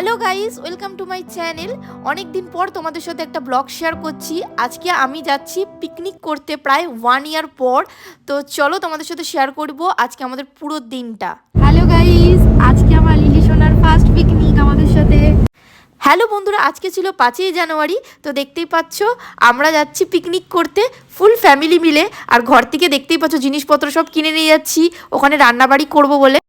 Hello guys, welcome to my channel. অনেক দিন পর তোমাদের সাথে একটা ব্লগ শেয়ার করছি। আজকে আমি যাচ্ছি পিকনিক করতে প্রায় 1 ইয়ার পর। তো চলো তোমাদের সাথে শেয়ার করব আজকে আমাদের পুরো দিনটা। হ্যালো গাইস, আজকে আমার লিলি সোনার ফার্স্ট পিকনিক আমাদের সাথে। হ্যালো বন্ধুরা, আজকে ছিল 5ই জানুয়ারি। তো দেখতেই পাচ্ছ আমরা যাচ্ছি পিকনিক করতে ফুল ফ্যামিলি মিলে। আর ঘর থেকে দেখতেই পাচ্ছ জিনিসপত্র সব কিনে নিয়ে যাচ্ছি ওখানে রান্নাবাড়ি করব বলে।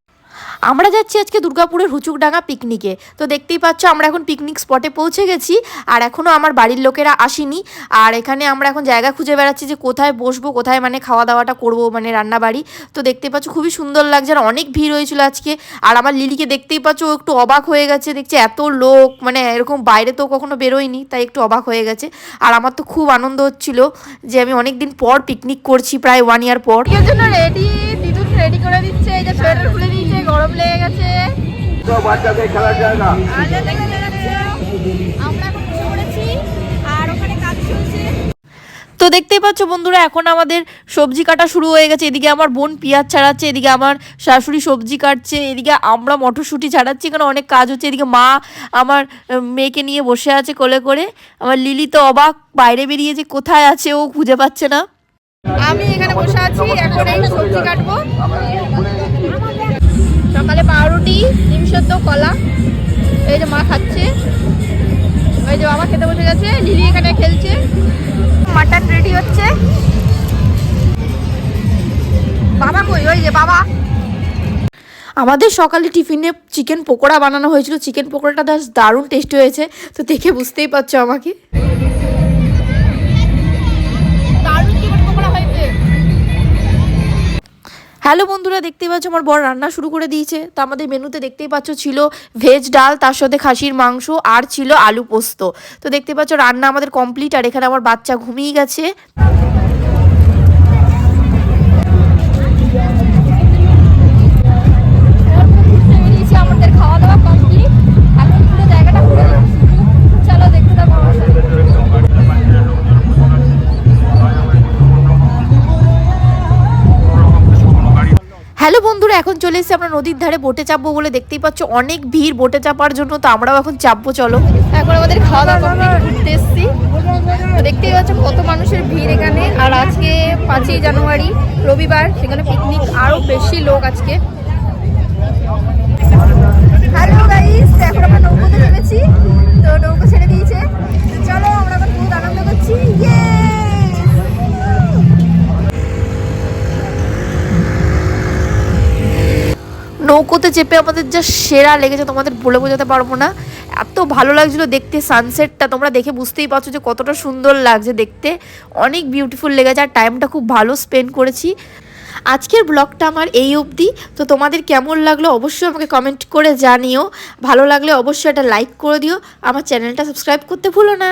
আমরা যাচ্ছি আজকে দুর্গাপুরের হুচুকডাঙ্গা পিকনিকে। তো দেখতেই পাচ্ছ আমরা এখন পিকনিক স্পটে পৌঁছে গেছি। আর এখনও আমার বাড়ির লোকেরা আসেনি। আর এখানে আমরা এখন জায়গা খুঁজে বেড়াচ্ছি যে কোথায় বসবো, কোথায় মানে খাওয়া দাওয়াটা করবো, মানে রান্নাবাড়ি। তো দেখতেই পাচ্ছ খুবই সুন্দর লাগছে আর অনেক ভিড় হয়েছিল আজকে। আর আমার লিলিকে দেখতেই পাচ্ছ ও একটু অবাক হয়ে গেছে, দেখছে এত লোক, মানে এরকম বাইরে তো কখনো বেরোয়নি, তাই একটু অবাক হয়ে গেছে। আর আমার তো খুব আনন্দ হচ্ছিল যে আমি অনেক দিন পর পিকনিক করছি, প্রায় 1 ইয়ার পর। এর জন্য রেডি, দিদুন রেডি করে দিচ্ছে, এই যে সোয়েটার খুলে দিয়েছে, গরম লেগে গেছে। তো বাচ্চাদের খেলার জায়গা আমরা এখন বসে পড়েছি আর ওখানে কাজ চলছে। তো দেখতেই পাচ্ছ বন্ধুরা এখন আমাদের সবজি কাটা শুরু হয়ে গেছে। এদিকে আমার বোন পেঁয়াজ ছাড়াচ্ছে, এদিকে আমার শাশুড়ি সবজি কাটছে, এদিকে আমরা মটরশুঁটি ছাড়াচ্ছি, এখানে অনেক কাজ হচ্ছে। এদিকে মা আমার মেয়েকে নিয়ে বসে আছে কোলে করে। আমার লিলি তো অবাক, বাইরে বেরিয়েছে, কোথায় আছে ও খুঁজে পাচ্ছে না। আমি এখানে বসে আছি, এখন এই সবজি কাটবো। সকালে পাউরুটি, ডিম সেদ্ধ, কলা, এই যে মা খাচ্ছে, ওই যে বাবা খেতে বসে গেছে, লিলি এখানে খেলছে, মাটন রেডি হচ্ছে। বাবা কই? ওই যে বাবা। আমাদের সকালে টিফিনে চিকেন পকোড়া বানানো হয়েছিল। চিকেন পকোড়াটা দারুণ টেস্টি হয়েছে। তো দেখে বুঝতেই পারছো আমাকে। হ্যালো বন্ধুরা, দেখতেই পাচ্ছ আমার বর রান্না শুরু করে দিয়েছে। তো আমাদের মেনুতে দেখতেই পাচ্ছ ছিল ভেজ ডাল, তার সাথে খাসির মাংস, আর ছিল আলু পোস্ত। তো দেখতে পাচ্ছ রান্না আমাদের কমপ্লিট। আর এখানে আমার বাচ্চা ঘুমিয়ে গেছে। আমাদের খাওয়া দাওয়া কমপ্লিট, এখন পুরো জায়গাটা ঘুরে দিচ্ছি। চলো দেখতে থাকো আমার সাথে। হ্যালো বন্ধুরা, এখন চলে এসেছি আমরা নদীর ধারে বোটে চাপবো বলে। দেখতেই পাচ্ছ অনেক ভিড় বোটে চাপার জন্য। তো আমরাও এখন চাপবো, চলো। এখন আমাদের খাওয়া দাওয়া কমপ্লিট, ঘুরতে এসেছি। তো দেখতেই পাচ্ছ কত মানুষের ভিড় এখানে। আর আজকে 5ই জানুয়ারি রবিবার, সেখানে পিকনিক, আরও বেশি লোক আজকে। হ্যালো গাইস, এখন আমরা নৌকোতে নেমেছি। তো নৌকো ছেড়ে দিয়েছে, চলো আমরা এখন খুব আনন্দ করছি। নৌকোতে চেপে আমাদের যা সেরা লেগেছে তোমাদের বলে বোঝাতে পারবো না। এত ভালো লাগছিল দেখতে সানসেটটা, তোমরা দেখে বুঝতেই পারছো যে কতটা সুন্দর লাগছে দেখতে, অনেক বিউটিফুল লেগেছে। আর টাইমটা খুব ভালো স্পেন্ড করেছি। আজকের ব্লগটা আমার এই অবধি। তো তোমাদের কেমন লাগলো অবশ্যই আমাকে কমেন্ট করে জানিও। ভালো লাগলে অবশ্যই একটা লাইক করে দিও, আমার চ্যানেলটা সাবস্ক্রাইব করতে ভুলো না।